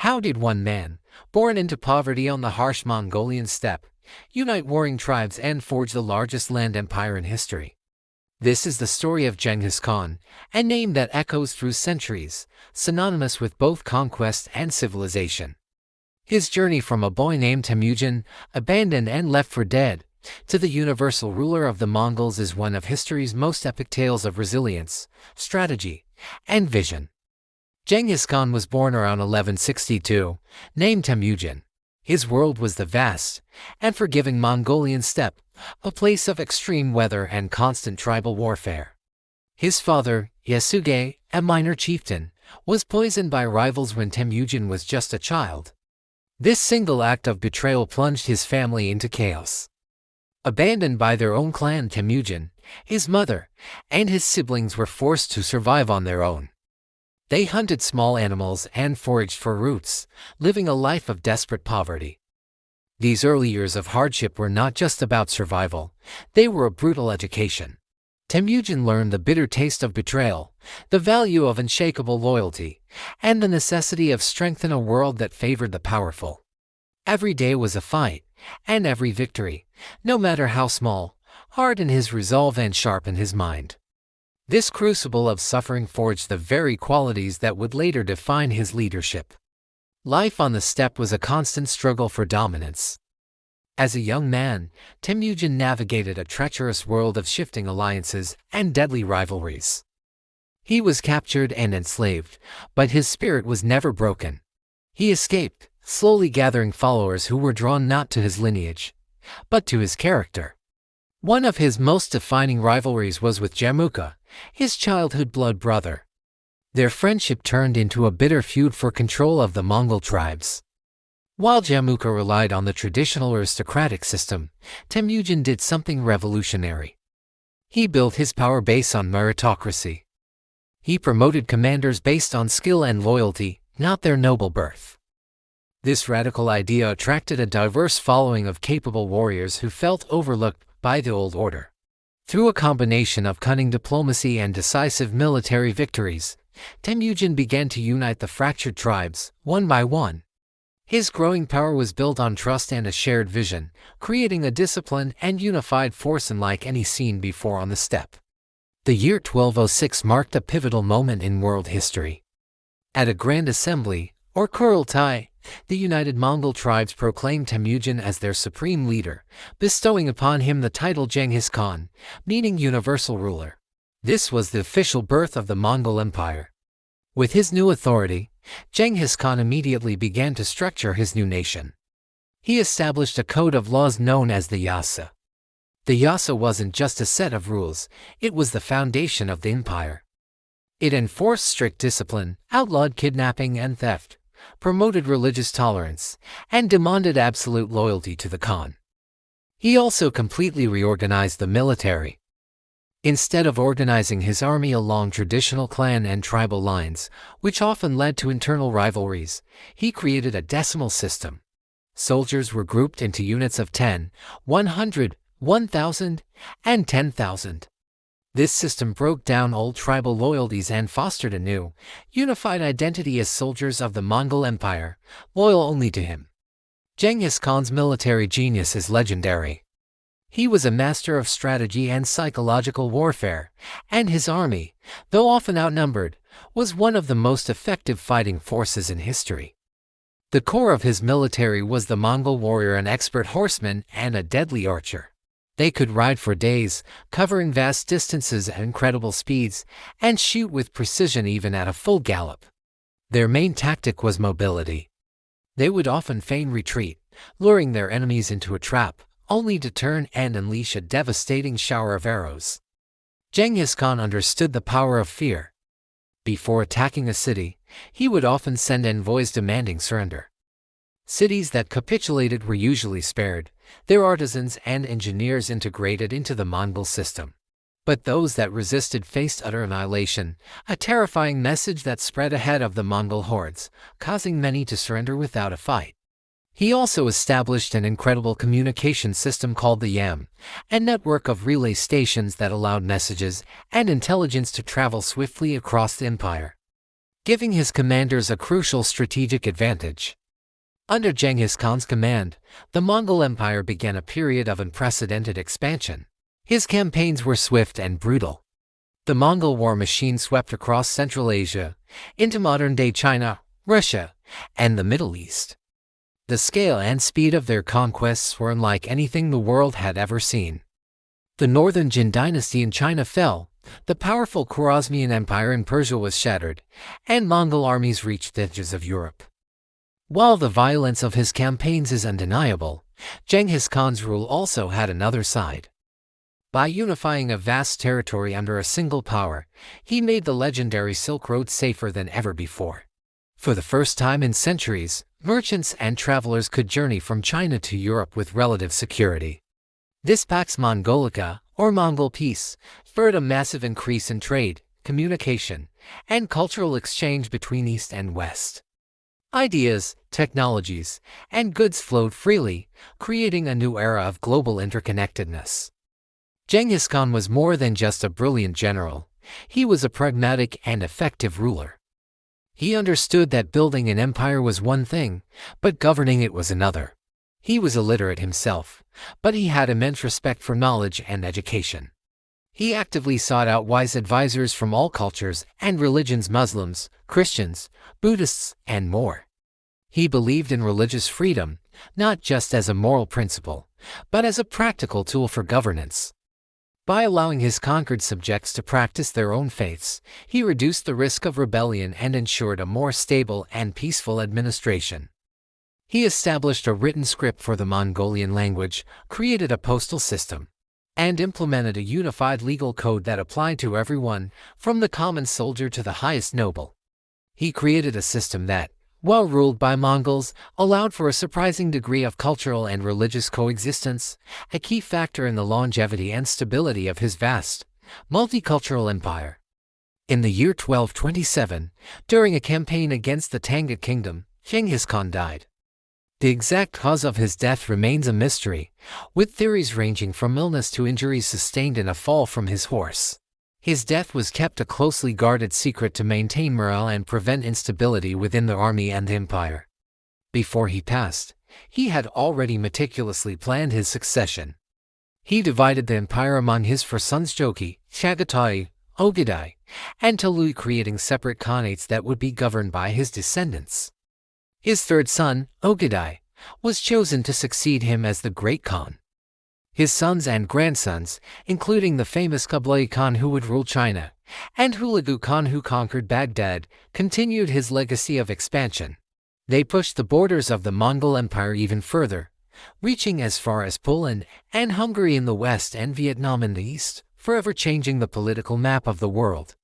How did one man, born into poverty on the harsh Mongolian steppe, unite warring tribes and forge the largest land empire in history? This is the story of Genghis Khan, a name that echoes through centuries, synonymous with both conquest and civilization. His journey from a boy named Temujin, abandoned and left for dead, to the universal ruler of the Mongols is one of history's most epic tales of resilience, strategy, and vision. Genghis Khan was born around 1162, named Temujin. His world was the vast and forgiving Mongolian steppe, a place of extreme weather and constant tribal warfare. His father, Yasuge, a minor chieftain, was poisoned by rivals when Temujin was just a child. This single act of betrayal plunged his family into chaos. Abandoned by their own clan, Temujin, his mother, and his siblings were forced to survive on their own. They hunted small animals and foraged for roots, living a life of desperate poverty. These early years of hardship were not just about survival, they were a brutal education. Temujin learned the bitter taste of betrayal, the value of unshakable loyalty, and the necessity of strength in a world that favored the powerful. Every day was a fight, and every victory, no matter how small, hardened his resolve and sharpened his mind. This crucible of suffering forged the very qualities that would later define his leadership. Life on the steppe was a constant struggle for dominance. As a young man, Temujin navigated a treacherous world of shifting alliances and deadly rivalries. He was captured and enslaved, but his spirit was never broken. He escaped, slowly gathering followers who were drawn not to his lineage, but to his character. One of his most defining rivalries was with Jamuka, his childhood blood brother. Their friendship turned into a bitter feud for control of the Mongol tribes. While Jamuka relied on the traditional aristocratic system, Temujin did something revolutionary. He built his power base on meritocracy. He promoted commanders based on skill and loyalty, not their noble birth. This radical idea attracted a diverse following of capable warriors who felt overlooked by the old order. Through a combination of cunning diplomacy and decisive military victories, Temujin began to unite the fractured tribes, one by one. His growing power was built on trust and a shared vision, creating a disciplined and unified force unlike any seen before on the steppe. The year 1206 marked a pivotal moment in world history. At a grand assembly, or Kurultai, the united Mongol tribes proclaimed Temujin as their supreme leader, bestowing upon him the title Genghis Khan, meaning universal ruler. This was the official birth of the Mongol Empire. With his new authority, Genghis Khan immediately began to structure his new nation. He established a code of laws known as the Yasa. The Yasa wasn't just a set of rules, it was the foundation of the empire. It enforced strict discipline, outlawed kidnapping and theft, promoted religious tolerance, and demanded absolute loyalty to the Khan. He also completely reorganized the military. Instead of organizing his army along traditional clan and tribal lines, which often led to internal rivalries, he created a decimal system. Soldiers were grouped into units of 10, 100, 1,000, and 10,000. This system broke down old tribal loyalties and fostered a new, unified identity as soldiers of the Mongol Empire, loyal only to him. Genghis Khan's military genius is legendary. He was a master of strategy and psychological warfare, and his army, though often outnumbered, was one of the most effective fighting forces in history. The core of his military was the Mongol warrior, an expert horseman and a deadly archer. They could ride for days, covering vast distances at incredible speeds, and shoot with precision even at a full gallop. Their main tactic was mobility. They would often feign retreat, luring their enemies into a trap, only to turn and unleash a devastating shower of arrows. Genghis Khan understood the power of fear. Before attacking a city, he would often send envoys demanding surrender. Cities that capitulated were usually spared, their artisans and engineers integrated into the Mongol system. But those that resisted faced utter annihilation, a terrifying message that spread ahead of the Mongol hordes, causing many to surrender without a fight. He also established an incredible communication system called the Yam, a network of relay stations that allowed messages and intelligence to travel swiftly across the empire. giving his commanders a crucial strategic advantage. Under Genghis Khan's command, the Mongol Empire began a period of unprecedented expansion. His campaigns were swift and brutal. The Mongol war machine swept across Central Asia, into modern-day China, Russia, and the Middle East. The scale and speed of their conquests were unlike anything the world had ever seen. The northern Jin dynasty in China fell, the powerful Khwarezmian Empire in Persia was shattered, and Mongol armies reached the edges of Europe. While the violence of his campaigns is undeniable, Genghis Khan's rule also had another side. By unifying a vast territory under a single power, he made the legendary Silk Road safer than ever before. For the first time in centuries, merchants and travelers could journey from China to Europe with relative security. This Pax Mongolica, or Mongol Peace, spurred a massive increase in trade, communication, and cultural exchange between East and West. Ideas, technologies, and goods flowed freely, creating a new era of global interconnectedness. Genghis Khan was more than just a brilliant general. He was a pragmatic and effective ruler. He understood that building an empire was one thing, but governing it was another. He was illiterate himself, but he had immense respect for knowledge and education. He actively sought out wise advisors from all cultures and religions: Muslims, Christians, Buddhists, and more. He believed in religious freedom, not just as a moral principle, but as a practical tool for governance. By allowing his conquered subjects to practice their own faiths, he reduced the risk of rebellion and ensured a more stable and peaceful administration. He established a written script for the Mongolian language, created a postal system, and implemented a unified legal code that applied to everyone, from the common soldier to the highest noble. He created a system that, while ruled by Mongols, allowed for a surprising degree of cultural and religious coexistence, a key factor in the longevity and stability of his vast, multicultural empire. In the year 1227, during a campaign against the Tangut Kingdom, Genghis Khan died. The exact cause of his death remains a mystery, with theories ranging from illness to injuries sustained in a fall from his horse. His death was kept a closely guarded secret to maintain morale and prevent instability within the army and the empire. Before he passed, he had already meticulously planned his succession. He divided the empire among his four sons: Jochi, Chagatai, Ogedai, and Tului, creating separate khanates that would be governed by his descendants. His third son, Ogedai, was chosen to succeed him as the Great Khan. His sons and grandsons, including the famous Kublai Khan who would rule China, and Hulagu Khan who conquered Baghdad, continued his legacy of expansion. They pushed the borders of the Mongol Empire even further, reaching as far as Poland and Hungary in the west and Vietnam in the east, forever changing the political map of the world.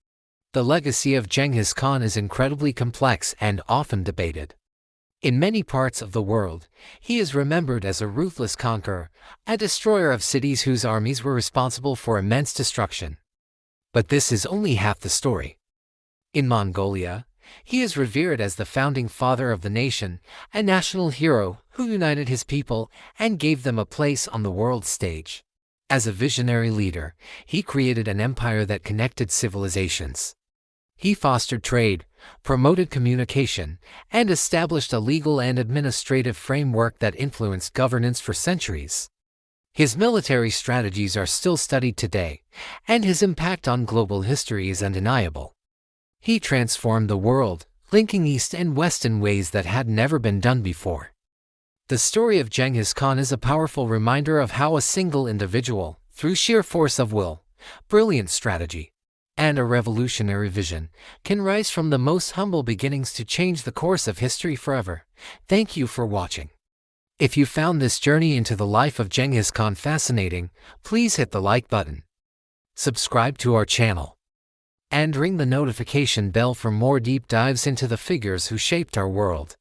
The legacy of Genghis Khan is incredibly complex and often debated. In many parts of the world, he is remembered as a ruthless conqueror, a destroyer of cities whose armies were responsible for immense destruction. But this is only half the story. In Mongolia, he is revered as the founding father of the nation, a national hero who united his people and gave them a place on the world stage. As a visionary leader, he created an empire that connected civilizations. He fostered trade, promoted communication, and established a legal and administrative framework that influenced governance for centuries. His military strategies are still studied today, and his impact on global history is undeniable. He transformed the world, linking East and West in ways that had never been done before. The story of Genghis Khan is a powerful reminder of how a single individual, through sheer force of will, brilliant strategy, and a revolutionary vision, can rise from the most humble beginnings to change the course of history forever. Thank you for watching. If you found this journey into the life of Genghis Khan fascinating, please hit the like button, subscribe to our channel, and ring the notification bell for more deep dives into the figures who shaped our world.